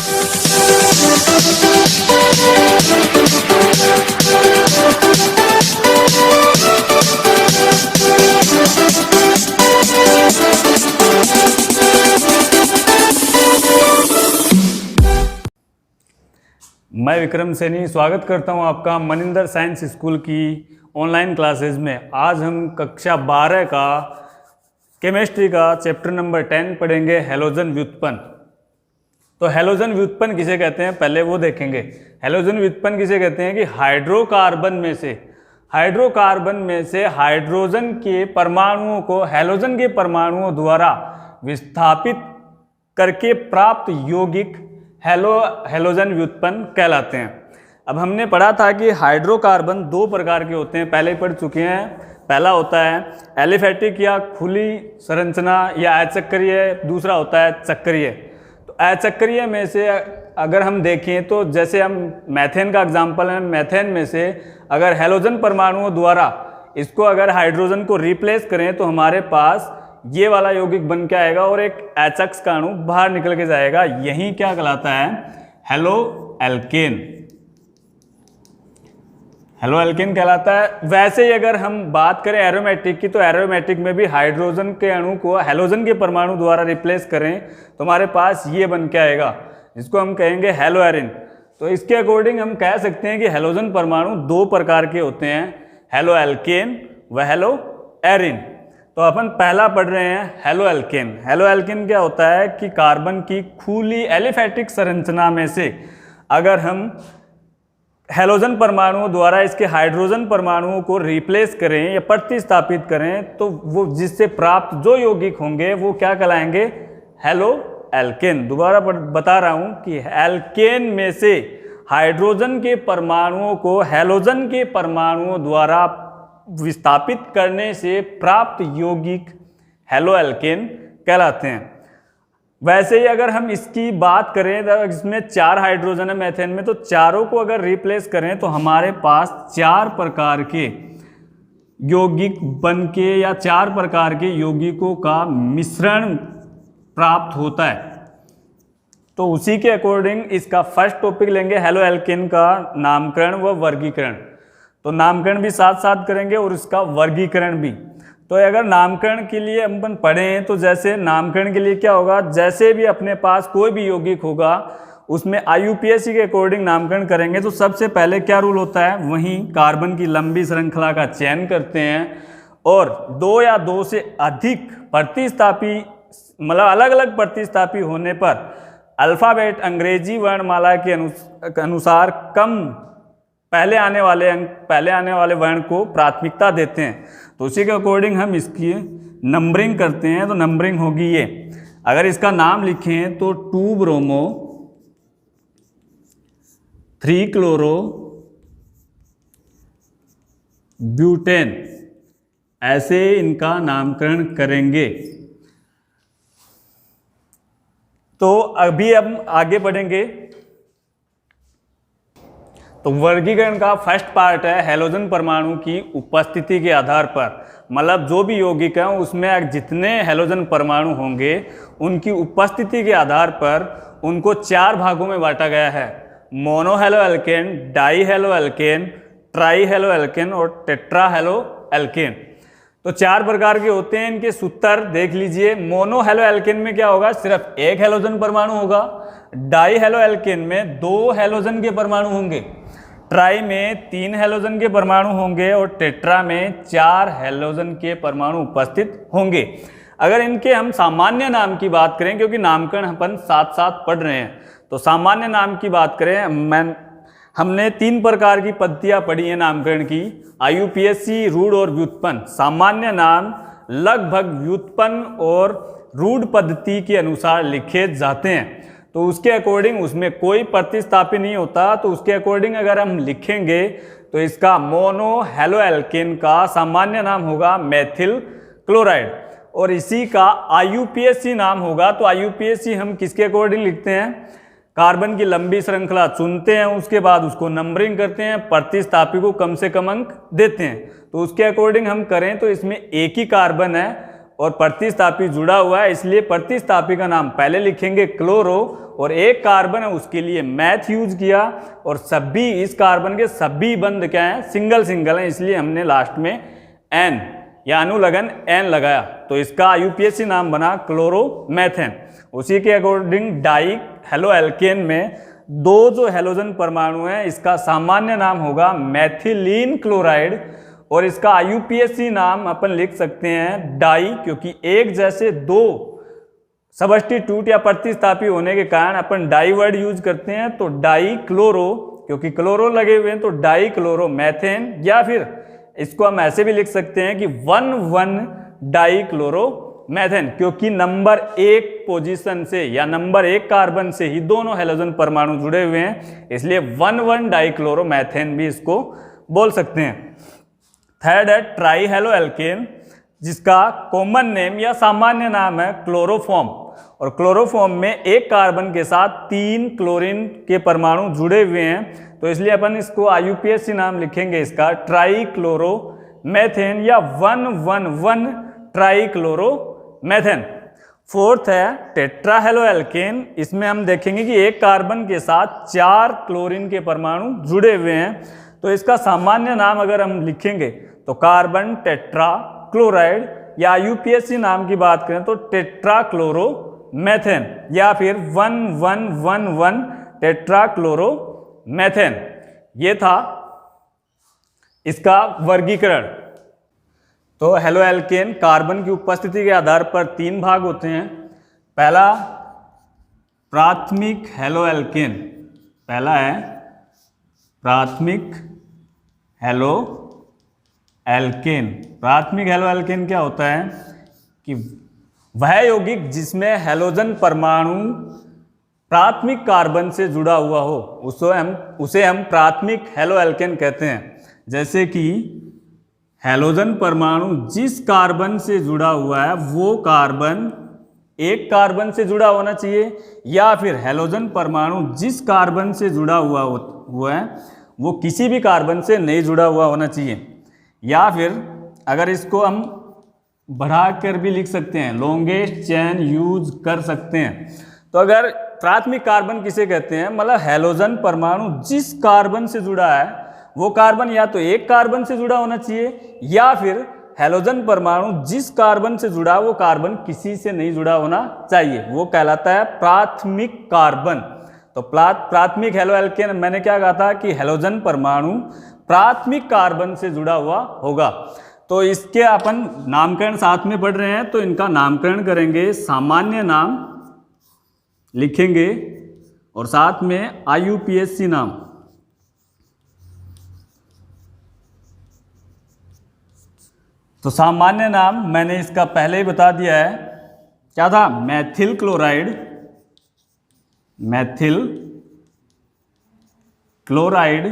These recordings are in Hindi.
मैं विक्रम सैनी स्वागत करता हूं आपका मनिंदर साइंस स्कूल की ऑनलाइन क्लासेस में। आज हम कक्षा 12 का केमिस्ट्री का चैप्टर नंबर 10 पढ़ेंगे, हैलोजन व्युत्पन्न। तो हैलोजन व्युत्पन्न किसे कहते हैं पहले वो देखेंगे। हैलोजन व्युत्पन्न किसे कहते हैं कि हाइड्रोकार्बन में से हाइड्रोजन के परमाणुओं को हैलोजन के परमाणुओं द्वारा विस्थापित करके प्राप्त यौगिक हैलोजन व्युत्पन्न कहलाते हैं। अब हमने पढ़ा था कि हाइड्रोकार्बन दो प्रकार के होते हैं, पहले पढ़ चुके हैं। पहला होता है एलिफैटिक या खुली संरचना या अचक्रीय, दूसरा होता है चक्रीय। तो अचक्रीय में से अगर हम देखें तो जैसे हम मैथेन का एग्जाम्पल है, मैथेन में से अगर हैलोजन परमाणुओं द्वारा इसको अगर हाइड्रोजन को रिप्लेस करें तो हमारे पास ये वाला यौगिक बन के आएगा और एक एचएक्स का अणु बाहर निकल के जाएगा। यही क्या कहलाता है? Halo alkane. हेलो एल्केन कहलाता है। वैसे ही अगर हम बात करें एरोमेटिक की, तो एरोमेटिक में भी हाइड्रोजन के अणु को हैलोजन के परमाणु द्वारा रिप्लेस करें तो हमारे पास ये बन के आएगा, जिसको हम कहेंगे हेलो एरिन। तो इसके अकॉर्डिंग हम कह सकते हैं कि हैलोजन परमाणु दो प्रकार के होते हैं, हेलो एल्केन व हेलो एरिन। तो अपन पहला पढ़ रहे हैं हेलो एल्केन। हेलो एल्केन क्या होता है कि कार्बन की खुली एलिफैटिक संरचना में से अगर हम हैलोजन परमाणुओं द्वारा इसके हाइड्रोजन परमाणुओं को रिप्लेस करें या प्रतिस्थापित करें तो वो जिससे प्राप्त जो यौगिक होंगे वो क्या कहलाएंगे? Haloalkane. दोबारा बता रहा हूं कि एल्केन में से हाइड्रोजन के परमाणुओं को हैलोजन के परमाणुओं द्वारा विस्थापित करने से प्राप्त यौगिक हेलो एल्केन कहलाते हैं। वैसे ही अगर हम इसकी बात करें तो इसमें 4 हाइड्रोजन है मैथेन में, तो चारों को अगर रिप्लेस करें तो हमारे पास 4 प्रकार के यौगिक बन के या 4 प्रकार के यौगिकों का मिश्रण प्राप्त होता है। तो उसी के अकॉर्डिंग इसका फर्स्ट टॉपिक लेंगे हेलो एल्केन का नामकरण व वर्गीकरण। तो नामकरण भी साथ साथ करेंगे और इसका वर्गीकरण भी। तो अगर नामकरण के लिए अपन पढ़ें तो जैसे नामकरण के लिए क्या होगा, जैसे भी अपने पास कोई भी यौगिक होगा उसमें IUPAC के अकॉर्डिंग नामकरण करेंगे। तो सबसे पहले क्या रूल होता है, वहीं कार्बन की लंबी श्रृंखला का चयन करते हैं और 2 या 2 से अधिक प्रतिस्थापी मतलब अलग अलग प्रतिस्थापी होने पर अल्फ़ाबेट अंग्रेजी वर्णमाला के अनुसार कम पहले आने वाले वर्ण को प्राथमिकता देते हैं। तो उसी के अकॉर्डिंग हम इसकी नंबरिंग करते हैं। तो नंबरिंग होगी ये, अगर इसका नाम लिखें तो 2 ब्रोमो 3 क्लोरो ब्यूटेन, ऐसे इनका नामकरण करेंगे। तो अभी हम आगे बढ़ेंगे। तो वर्गीकरण का फर्स्ट पार्ट है हैलोजन परमाणु की उपस्थिति के आधार पर, मतलब जो भी यौगिक है उसमें जितने हैलोजन परमाणु होंगे उनकी उपस्थिति के आधार पर उनको 4 भागों में बांटा गया है, mono halo alkane, die halo alkane, try halo alkane और टेट्रा हेलो एल्केन। तो 4 प्रकार के होते हैं। इनके सूत्र देख लीजिए। मोनो हेलो एल्केन में क्या होगा, सिर्फ एक हैलोजन परमाणु होगा। डाई हेलो एल्केन में 2 हैलोजन के परमाणु होंगे। ट्राई में 3 हैलोजन के परमाणु होंगे और टेट्रा में 4 हैलोजन के परमाणु उपस्थित होंगे। अगर इनके हम सामान्य नाम की बात करें, क्योंकि नामकरण अपन साथ साथ पढ़ रहे हैं, तो सामान्य नाम की बात करें, हमने 3 प्रकार की पद्धतियां पढ़ी हैं नामकरण की, IUPAC, रूढ़ और व्युत्पन्न। सामान्य नाम लगभग व्युत्पन्न और रूढ़ पद्धति के अनुसार लिखे जाते हैं। तो उसके अकॉर्डिंग उसमें कोई प्रतिस्थापी नहीं होता। तो उसके अकॉर्डिंग अगर हम लिखेंगे तो इसका मोनो हेलो एल्केन का सामान्य नाम होगा मेथिल क्लोराइड और इसी का IUPAC नाम होगा। तो IUPAC हम किसके अकॉर्डिंग लिखते हैं, कार्बन की लंबी श्रृंखला चुनते हैं, उसके बाद उसको नंबरिंग करते हैं, प्रतिस्थापी को कम से कम अंक देते हैं। तो उसके अकॉर्डिंग हम करें तो इसमें एक ही कार्बन है और प्रतिस्थापी जुड़ा हुआ है, इसलिए प्रतिस्थापी का नाम पहले लिखेंगे क्लोरो, और एक कार्बन है उसके लिए मैथ यूज किया, और सभी इस कार्बन के सभी बंध क्या हैं, सिंगल सिंगल हैं, इसलिए हमने लास्ट में एन या अनुलग्न एन लगाया, तो इसका आईयूपीएसी नाम बना क्लोरोमेथेन। उसी के अकॉर्डिंग डाई हेलो एल्केन में दो जो हेलोजन परमाणु हैं इसका सामान्य नाम होगा मैथिलीन क्लोराइड, और इसका आईयूपीएसी नाम अपन लिख सकते हैं डाई, क्योंकि एक जैसे दो सबस्टिट्यूट या प्रतिस्थापी होने के कारण अपन डाई वर्ड यूज करते हैं, तो डाई क्लोरो, क्योंकि क्लोरो लगे हुए हैं तो डाई क्लोरोमेथेन, या फिर इसको हम ऐसे भी लिख सकते हैं कि 1,1 डाई क्लोरोमेथेन, क्योंकि नंबर 1 पोजीशन से या नंबर 1 कार्बन से ही दोनों हेलोजन परमाणु जुड़े हुए हैं, इसलिए 1,1 डाई क्लोरोमेथेन भी इसको बोल सकते हैं। थर्ड है ट्राई हेलो एल्केन, जिसका कॉमन नेम या सामान्य नाम है क्लोरोफॉर्म, और क्लोरोफॉर्म में एक कार्बन के साथ 3 क्लोरीन के परमाणु जुड़े हुए हैं, तो इसलिए अपन इसको आईयूपीएसी नाम लिखेंगे इसका ट्राई क्लोरोमेथेन या 1,1,1 ट्राई क्लोरोमेथेन। फोर्थ है टेट्रा हेलो एल्केन, इसमें हम देखेंगे कि एक कार्बन के साथ 4 क्लोरीन के परमाणु जुड़े हुए हैं, तो इसका सामान्य नाम अगर हम लिखेंगे तो कार्बन टेट्रा क्लोराइड, या यूपीएससी नाम की बात करें तो टेट्रा क्लोरोमेथेन या फिर 1,1,1,1 टेट्रा क्लोरोमेथेन। ये था इसका वर्गीकरण। तो हेलो एल्केन कार्बन की उपस्थिति के आधार पर 3 भाग होते हैं। पहला प्राथमिक हेलो एल्केन, पहला है प्राथमिक हेलो एल्केन। प्राथमिक हेलो एल्केन क्या होता है कि वह यौगिक जिसमें हेलोजन परमाणु प्राथमिक कार्बन से जुड़ा हुआ हो उसे हम प्राथमिक हेलो एल्केन कहते हैं। जैसे कि हेलोजन परमाणु जिस कार्बन से जुड़ा हुआ है वो कार्बन एक कार्बन से जुड़ा होना चाहिए, या फिर हेलोजन परमाणु जिस कार्बन से जुड़ा हुआ है वो किसी भी कार्बन से नहीं जुड़ा हुआ होना चाहिए। या फिर अगर इसको हम बढ़ाकर भी लिख सकते हैं, लॉन्गेस्ट चेन यूज कर सकते हैं। तो अगर प्राथमिक कार्बन किसे कहते हैं, मतलब हेलोजन परमाणु जिस कार्बन से जुड़ा है वो कार्बन या तो एक कार्बन से जुड़ा होना चाहिए, या फिर हेलोजन परमाणु जिस कार्बन से जुड़ा वो कार्बन किसी से नहीं जुड़ा होना चाहिए, वो कहलाता है प्राथमिक कार्बन। तो प्राथमिक हेलो एल्केन मैंने क्या कहा था कि हेलोजन परमाणु प्राथमिक कार्बन से जुड़ा हुआ होगा। तो इसके अपन नामकरण साथ में पढ़ रहे हैं, तो इनका नामकरण करेंगे, सामान्य नाम लिखेंगे और साथ में आईयूपीएसी नाम। तो सामान्य नाम मैंने इसका पहले ही बता दिया है, क्या था, मैथिल क्लोराइड, मैथिल क्लोराइड,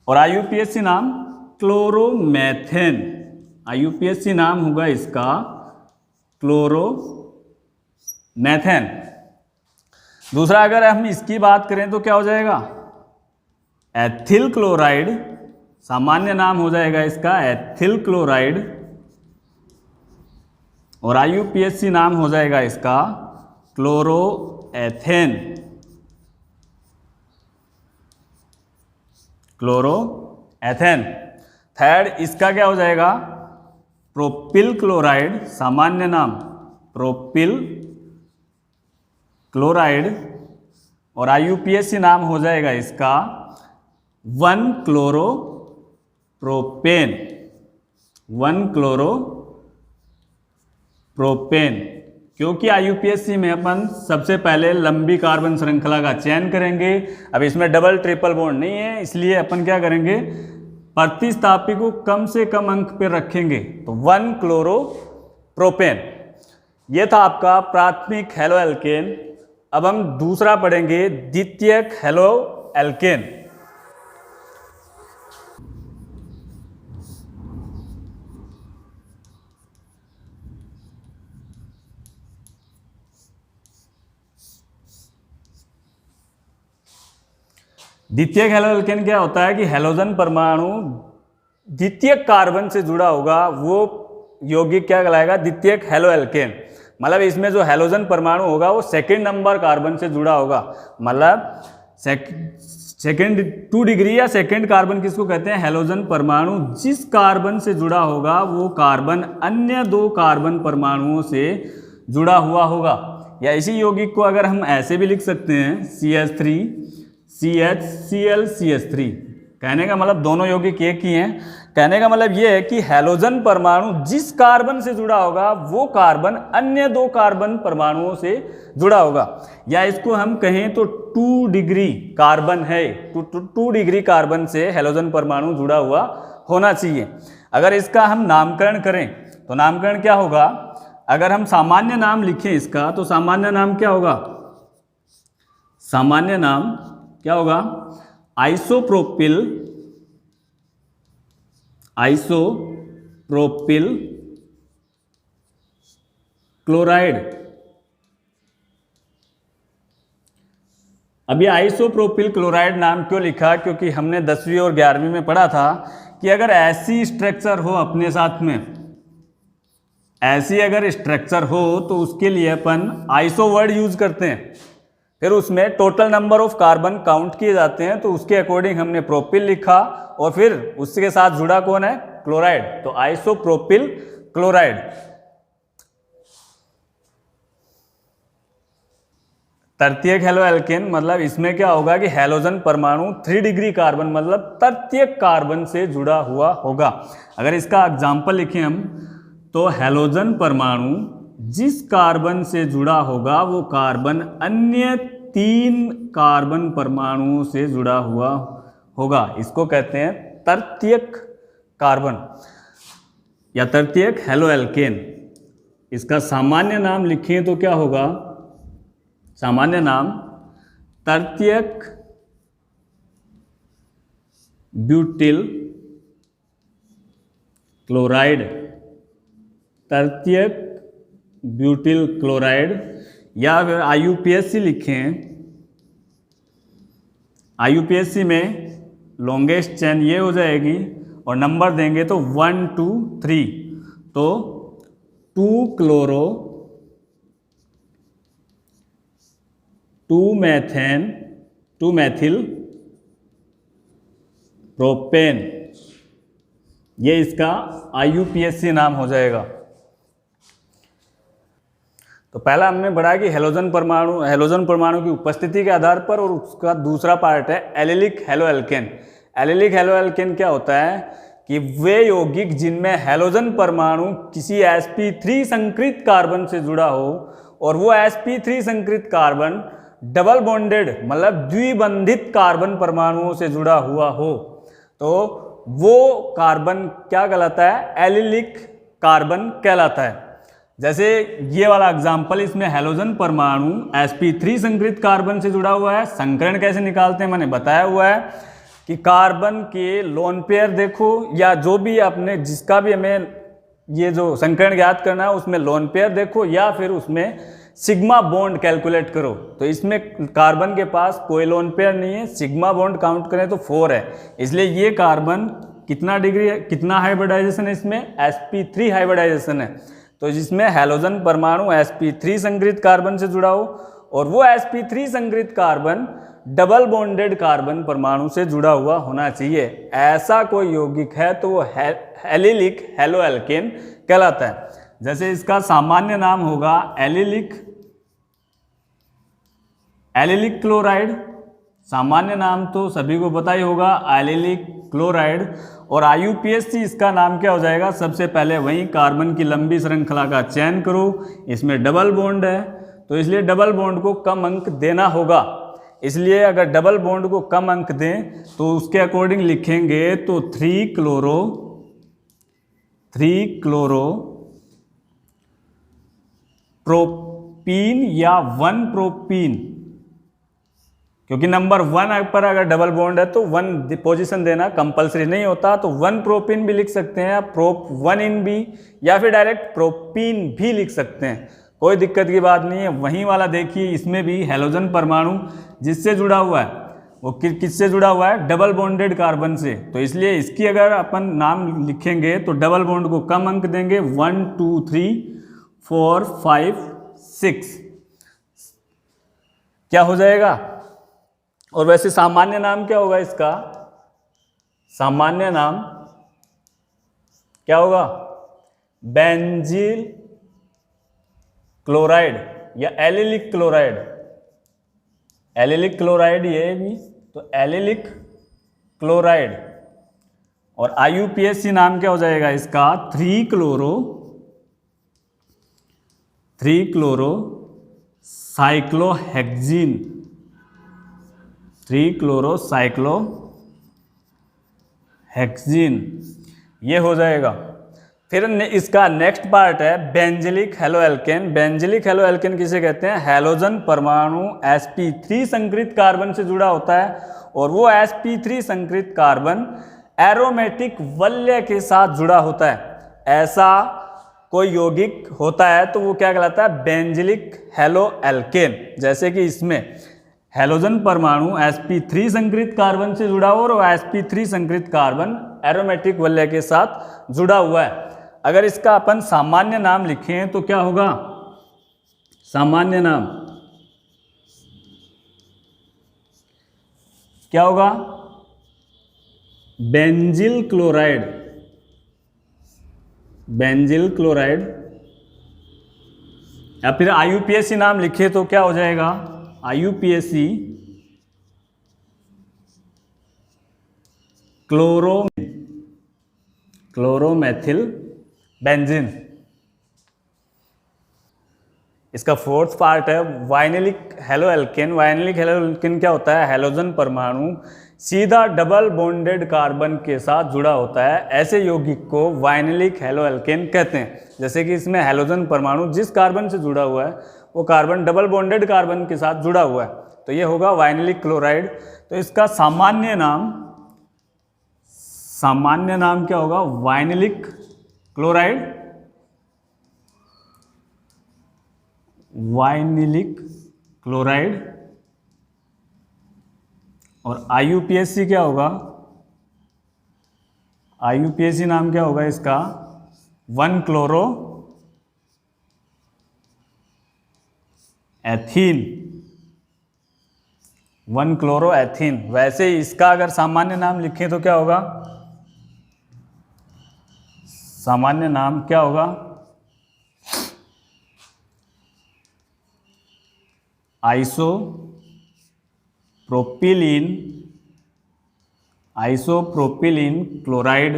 और आईयूपीएसी नाम क्लोरोमेथेन। आईयूपीएसी नाम होगा इसका क्लोरोमेथेन। दूसरा अगर हम इसकी बात करें तो क्या हो जाएगा, एथिल क्लोराइड, सामान्य नाम हो जाएगा इसका एथिल क्लोराइड, और आईयूपीएसी नाम हो जाएगा इसका क्लोरोएथेन, क्लोरोएथेन। थर्ड इसका क्या हो जाएगा, प्रोपिल क्लोराइड, सामान्य नाम प्रोपिल क्लोराइड, और आईयूपीएसी नाम हो जाएगा इसका 1-क्लोरोप्रोपेन, 1-क्लोरोप्रोपेन। क्योंकि आईयूपीएसी में अपन सबसे पहले लंबी कार्बन श्रृंखला का चयन करेंगे, अब इसमें डबल ट्रिपल बॉन्ड नहीं है, इसलिए अपन क्या करेंगे, प्रतिस्थापी को कम से कम अंक पे रखेंगे, तो 1-क्लोरोप्रोपेन। ये था आपका प्राथमिक हेलो एल्केन। अब हम दूसरा पढ़ेंगे, द्वितीयक हेलो एल्केन। द्वितीयक हेलो एल्केन क्या होता है कि हेलोजन परमाणु द्वितीयक कार्बन से जुड़ा होगा, वो यौगिक क्या कहलाएगा, द्वितीयक हेलो एल्केन। मतलब इसमें जो हैलोजन परमाणु होगा वो सेकंड नंबर कार्बन से जुड़ा होगा। मतलब सेकंड 2 डिग्री या सेकंड कार्बन किसको कहते हैं, हैलोजन परमाणु। जिस कार्बन से जुड़ा होगा वो कार्बन अन्य 2 कार्बन परमाणुओं से जुड़ा हुआ होगा। या इसी यौगिक को अगर हम ऐसे भी लिख सकते हैं CH3 CHCl CH3। कहने का मतलब दोनों यौगिक एक ही हैं। कहने का मतलब ये है कि हैलोजन परमाणु जिस कार्बन से जुड़ा होगा वो कार्बन अन्य 2 कार्बन परमाणुओं से जुड़ा होगा। या इसको हम कहें तो 2 डिग्री कार्बन है, 2 डिग्री कार्बन से हैलोजन परमाणु जुड़ा हुआ होना चाहिए। अगर इसका हम नामकरण करें तो नामकरण क्या होगा, अगर हम सामान्य नाम लिखें इसका तो सामान्य नाम क्या होगा, सामान्य नाम क्या होगा, आइसोप्रोपिल क्लोराइड। अब ये आइसोप्रोपिल क्लोराइड नाम क्यों लिखा, क्योंकि हमने 10वीं और 11वीं में पढ़ा था कि अगर ऐसी स्ट्रक्चर हो अपने साथ में, ऐसी अगर स्ट्रक्चर हो तो उसके लिए अपन आइसो वर्ड यूज करते हैं। फिर उसमें total number of carbon count किए जाते हैं, तो उसके अकॉर्डिंग हमने प्रोपिल लिखा और फिर उसके साथ जुड़ा कौन है, क्लोराइड। तो आइसोप्रोपिल क्लोराइड। तृतीयक हेलो एल्केन मतलब इसमें क्या होगा कि हैलोजन परमाणु 3 डिग्री कार्बन मतलब तृतीयक कार्बन से जुड़ा हुआ होगा। अगर इसका एग्जाम्पल लिखें हम तो हैलोजन परमाणु जिस कार्बन से जुड़ा होगा वो कार्बन अन्य 3 कार्बन परमाणुओं से जुड़ा हुआ होगा। इसको कहते हैं तृतीयक कार्बन या तृतीयक हेलो एल्केन। इसका सामान्य नाम लिखें तो क्या होगा, सामान्य नाम तृतीयक ब्यूटिल क्लोराइड, तृतीयक ब्यूटिल क्लोराइड। या फिर IUPAC लिखें, IUPAC में लॉन्गेस्ट चेन ये हो जाएगी और नंबर देंगे तो 1 2 3, तो 2 क्लोरो 2 मैथेन 2 मैथिल प्रोपेन, ये इसका IUPAC नाम हो जाएगा। तो पहला हमने पढ़ा कि हैलोजन परमाणु की उपस्थिति के आधार पर, और उसका दूसरा पार्ट है allylic halo alkane. Allylic halo alkane क्या होता है कि वे यौगिक जिनमें हैलोजन परमाणु किसी sp3 संकृत कार्बन से जुड़ा हो और वो sp3 संकृत कार्बन डबल बॉन्डेड मतलब द्विबंधित कार्बन परमाणुओं से जुड़ा हुआ हो, तो वो कार्बन क्या कहलाता है, एलिलिक कार्बन कहलाता है। जैसे ये वाला एग्जाम्पल, इसमें हैलोजन परमाणु sp3 संकृत कार्बन से जुड़ा हुआ है। संकरण कैसे निकालते हैं मैंने बताया हुआ है कि कार्बन के लोन पेयर देखो, या जो भी आपने जिसका भी हमें ये जो संकरण ज्ञात करना है उसमें लोन पेयर देखो, या फिर उसमें सिग्मा बॉन्ड कैलकुलेट करो। तो इसमें कार्बन के पास कोई लोन पेयर नहीं है, सिग्मा बॉन्ड काउंट करें तो 4 है, इसलिए ये कार्बन कितना डिग्री है, कितना हाइब्रिडाइजेशन है इसमें, sp3 हाइब्रिडाइजेशन है। तो जिसमें हैलोजन परमाणु sp3 संकृत कार्बन से जुड़ा हो और वो sp3 संकृत कार्बन डबल बॉन्डेड कार्बन परमाणु से जुड़ा हुआ होना चाहिए। ऐसा कोई यौगिक है तो वो एलिलिक हेलो एल्केन कहलाता है। जैसे इसका सामान्य नाम होगा एलिलिक क्लोराइड, सामान्य नाम तो सभी को पता ही होगा एलिलिक क्लोराइड। और IUPAC इसका नाम क्या हो जाएगा, सबसे पहले वही कार्बन की लंबी श्रृंखला का चयन करो, इसमें डबल बॉन्ड है तो इसलिए डबल बॉन्ड को कम अंक देना होगा। इसलिए अगर डबल बॉन्ड को कम अंक दें तो उसके अकॉर्डिंग लिखेंगे तो 3 क्लोरो प्रोपीन या 1 प्रोपीन, क्योंकि नंबर 1 पर अगर डबल बॉन्ड है तो 1 पोजीशन देना कंपलसरी नहीं होता, तो 1 प्रोपीन भी लिख सकते हैं, प्रोप 1 इन बी, या फिर डायरेक्ट प्रोपीन भी लिख सकते हैं, कोई दिक्कत की बात नहीं है। वही वाला देखिए, इसमें भी हैलोजन परमाणु जिससे जुड़ा हुआ है वो किससे जुड़ा हुआ है, डबल बॉन्डेड कार्बन से। तो इसलिए इसकी अगर अपन नाम लिखेंगे तो डबल बॉन्ड को कम अंक देंगे, 1 2 3 4 5 6 क्या हो जाएगा। और वैसे सामान्य नाम क्या होगा इसका, सामान्य नाम क्या होगा, बेंजील क्लोराइड या एलिलिक क्लोराइड। एलिलिक क्लोराइड ये भी, तो एलिलिक क्लोराइड। और IUPAC नाम क्या हो जाएगा इसका, 3 क्लोरो साइक्लोहेक्जीन, 3 क्लोरो साइक्लोहेक्जीन ये हो जाएगा। फिर इसका नेक्स्ट पार्ट है बेंजिलिक हेलोएल्केन। बेंजिलिक हेलोएल्केन किसे कहते हैं, हैलोजन परमाणु sp3 संकृत कार्बन से जुड़ा होता है, और वो sp3 संकृत कार्बन एरोमेटिक वलय के साथ जुड़ा होता है। ऐसा कोई यौगिक होता है तो वो क्या कहलाता है, बेंजिलिक हेलोएल्केन। जैसे कि इसमें हैलोजन परमाणु sp3 संकृत कार्बन से जुड़ा हुआ और sp3 संकृत कार्बन एरोमेटिक वलय के साथ जुड़ा हुआ है। अगर इसका अपन सामान्य नाम लिखें तो क्या होगा, सामान्य नाम क्या होगा, बेंजिल क्लोराइड, बेंजिल क्लोराइड। या फिर IUPAC नाम लिखे तो क्या हो जाएगा, IUPAC क्लोरोमेथिल बेंजीन। इसका फोर्थ पार्ट है वाइनिलिक हेलोएल्केन। वाइनिलिक हेलोएल्केन क्या होता है, हैलोजन परमाणु सीधा डबल बॉन्डेड कार्बन के साथ जुड़ा होता है। ऐसे यौगिक को वाइनिलिक हेलोएल्केन कहते हैं। जैसे कि इसमें हैलोजन परमाणु जिस कार्बन से जुड़ा हुआ है वो कार्बन डबल बॉन्डेड कार्बन के साथ जुड़ा हुआ है, तो ये होगा वाइनिलिक क्लोराइड। तो इसका सामान्य नाम क्या होगा, वाइनिलिक क्लोराइड, वाइनिलिक क्लोराइड। और IUPAC क्या होगा, IUPAC नाम क्या होगा इसका, 1 क्लोरो एथीन, 1 क्लोरो एथीन। वैसे इसका अगर सामान्य नाम लिखें तो क्या होगा, सामान्य नाम क्या होगा, आइसोप्रोपिलीन क्लोराइड।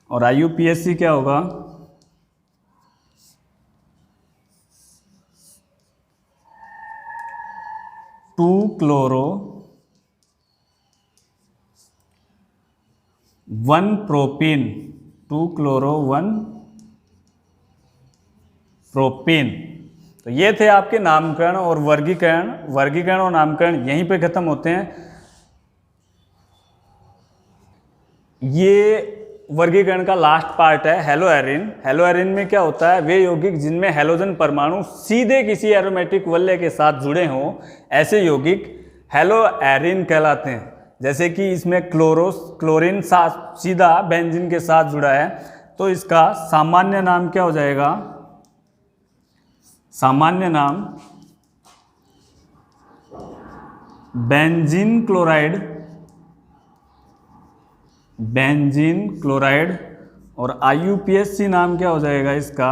और IUPAC क्या होगा, 2 क्लोरो 1 प्रोपीन, 2 क्लोरो 1 प्रोपीन। तो ये थे आपके नामकरण और वर्गीकरण और नामकरण यहीं पे खत्म होते हैं। ये वर्गीकरण का लास्ट पार्ट है हेलोएरिन। हेलोएरिन में क्या होता है, वे यौगिक जिनमें हैलोजन परमाणु सीधे किसी एरोमेटिक वलय के साथ जुड़े हों, ऐसे यौगिक हेलोएरिन कहलाते हैं। जैसे कि इसमें क्लोरीन सीधा बेंजीन के साथ जुड़ा है, तो इसका सामान्य नाम क्या हो जाएगा, सामान्य नाम बेंजीन क्लोराइड। और IUPAC नाम क्या हो जाएगा इसका,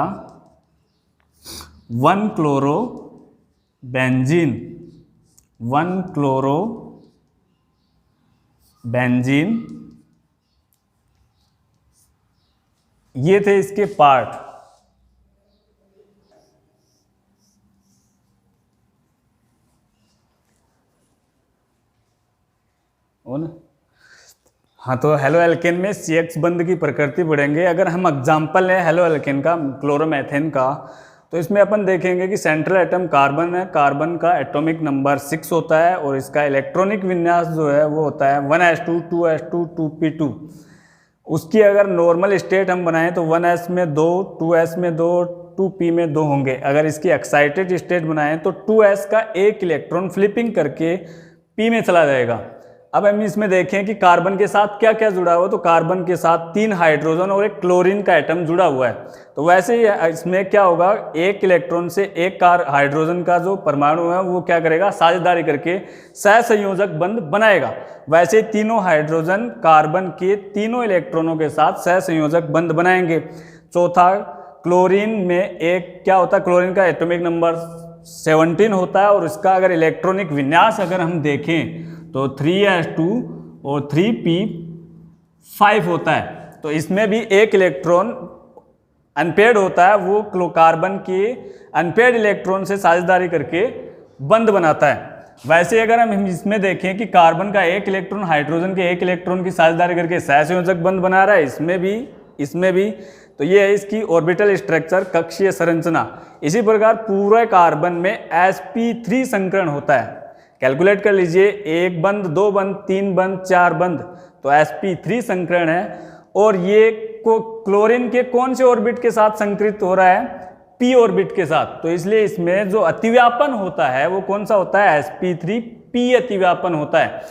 1 क्लोरो बेंजीन, 1 क्लोरो बेंजीन। ये थे इसके पार्ट। हाँ, तो हेलोएल्केन में CH बंध की प्रकृति पढ़ेंगे। अगर हम एग्जाम्पल है हेलोएल्केन का, क्लोरोमेथेन का, तो इसमें अपन देखेंगे कि सेंट्रल एटम कार्बन है, कार्बन का एटॉमिक नंबर 6 होता है और इसका इलेक्ट्रॉनिक विन्यास जो है वो होता है 1s2 2s2 2p2। उसकी अगर नॉर्मल स्टेट हम बनाएं तो 1s में 2, 2s में 2, 2p में 2 होंगे। अगर इसकी एक्साइटेड स्टेट बनाएं तो 2s का एक इलेक्ट्रॉन फ्लिपिंग करके p में चला जाएगा। अब हम इसमें देखें कि कार्बन के साथ क्या क्या जुड़ा हुआ है, तो कार्बन के साथ 3 हाइड्रोजन और एक क्लोरीन का एटम जुड़ा हुआ है। तो वैसे ही इसमें क्या होगा, एक इलेक्ट्रॉन से एक हाइड्रोजन का जो परमाणु है वो क्या करेगा, साझेदारी करके सहसंयोजक बंध बनाएगा। वैसे तीनों हाइड्रोजन कार्बन के तीनों इलेक्ट्रॉनों के साथ सहसंयोजक बंध बनाएंगे। चौथा, क्लोरीन में एक क्या होता है, क्लोरीन का एटॉमिक नंबर 17 होता है और इसका अगर इलेक्ट्रॉनिक विन्यास अगर हम देखें तो 3s2 और 3p5 होता है। तो इसमें भी एक इलेक्ट्रॉन अनपेयर्ड होता है, वो कार्बन के अनपेयर्ड इलेक्ट्रॉन से साझेदारी करके बंध बनाता है। वैसे अगर हम इसमें देखें कि कार्बन का एक इलेक्ट्रॉन हाइड्रोजन के एक इलेक्ट्रॉन की साझेदारी करके सहसंयोजक बंध बना रहा है, इसमें भी तो ये है इसकी ऑर्बिटल स्ट्रक्चर, कक्षीय संरचना। इसी प्रकार पूरे कार्बन में sp3 संकरण होता है। कैलकुलेट कर लीजिए, 1 बंध, 2 बंध, 3 बंध, 4 बंध, तो sp3 संकरण है। और ये क्लोरीन के कौन से ऑर्बिट के साथ संकृत हो रहा है, p ऑर्बिट के साथ। तो इसलिए इसमें जो अतिव्यापन होता है वो कौन सा होता है, sp3p अतिव्यापन होता है।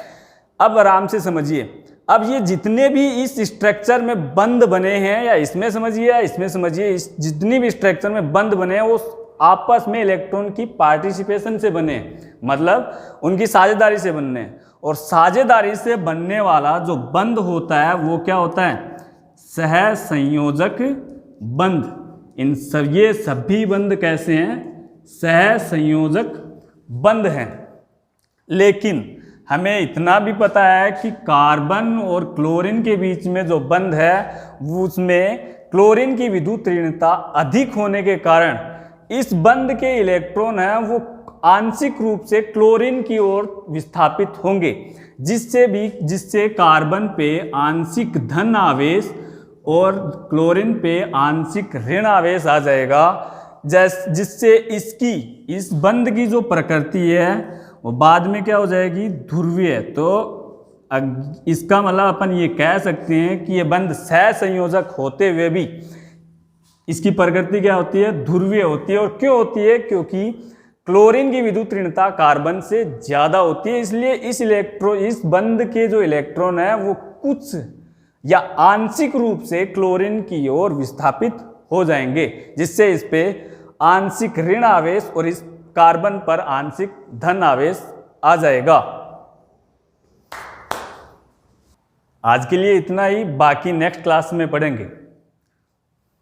अब आराम से समझिए, अब ये जितने भी इस स्ट्रक्चर में बंध बने हैं, या इसमें समझिए या इसमें समझिए, इस जितनी भी स्ट्रक्चर में बंध बने हैं वो आपस में इलेक्ट्रॉन की पार्टिसिपेशन से बने, मतलब उनकी साझेदारी से बनने। और साझेदारी से बनने वाला जो बंध होता है वो क्या होता है, सहसंयोजक बंध। ये सभी बंध कैसे हैं, सहसंयोजक बंध हैं। लेकिन हमें इतना भी पता है कि कार्बन और क्लोरीन के बीच में जो बंध है उसमें क्लोरीन की विद्युत ऋणता अधिक होने के कारण इस बंध के इलेक्ट्रॉन हैं वो आंशिक रूप से क्लोरीन की ओर विस्थापित होंगे, जिससे कार्बन पे आंशिक धन आवेश और क्लोरीन पे आंशिक ऋण आवेश आ जाएगा, जिससे इस बंध की जो प्रकृति है वो बाद में क्या हो जाएगी, ध्रुवीय। तो इसका मतलब अपन ये कह सकते हैं कि ये बंध सहसंयोजक होते हुए भी इसकी प्रकृति क्या होती है, ध्रुवीय होती है। और क्यों होती है, क्योंकि क्लोरीन की विद्युत ऋणता कार्बन से ज्यादा होती है, इसलिए इस बंध के जो इलेक्ट्रॉन है वो कुछ या आंशिक रूप से क्लोरीन की ओर विस्थापित हो जाएंगे, जिससे इस पे आंशिक ऋण आवेश और इस कार्बन पर आंशिक धन आवेश आ जाएगा। आज के लिए इतना ही, बाकी नेक्स्ट क्लास में पढ़ेंगे।